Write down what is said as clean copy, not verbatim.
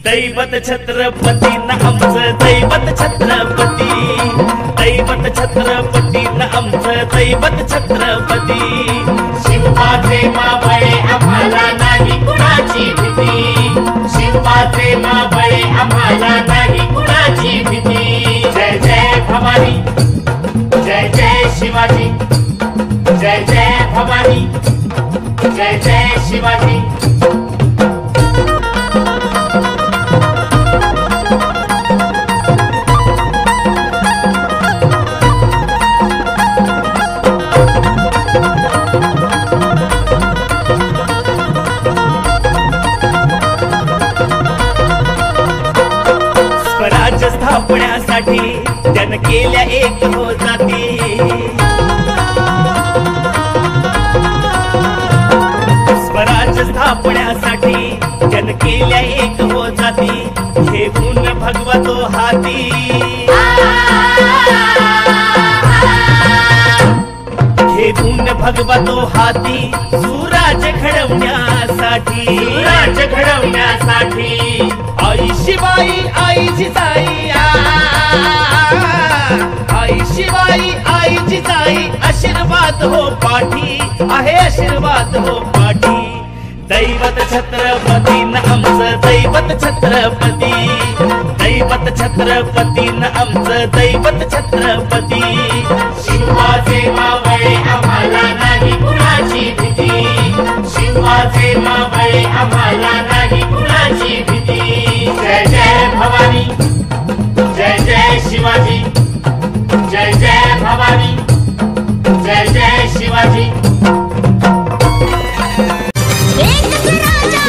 दैवत छत्रपती न आमचं दैवत छत्रपती, दैवत छत्रपती न आमचं दैवत छत्रपती। शिवाचे मावळे आम्हाला नाही कुणाची भीती, शिवाचे मावळे आम्हाला नाही कुणाची भीती। जय जय भवानी, जय जय शिवाजी, जय जय भवानी, जय जय शिवाजी। स्वराज्य स्थापण्यासाठी त्यानं केल्या एक हो जाती, स्वराज्य स्थापण्यासाठी त्यानं केल्या एक हो जाती। घेऊन भगवा तो हाती, घेऊन भगवा तो हाती, सुराज्य घडवण्यासाठी, सुराज्य घडवण्यासाठी। आई शिवाई आई जिजाई, आई शिवाई आई जिजाई, आशीर्वाद हो पाठी आहे, आशीर्वाद हो पाठी। दैवत छत्रपती न आमचं दैवत छत्रपती, दैवत छत्रपती न आमचं दैवत छत्रपती। शिवाचे मावळे आम्हाला नाही कुणाची भीती, शिवाचे मावळे आम्हाला नाही कुणाची भीती। जय जय भवानी, जय जय शिवाजी, जय जय भवानी, जय जय शिवाजी। एक राजा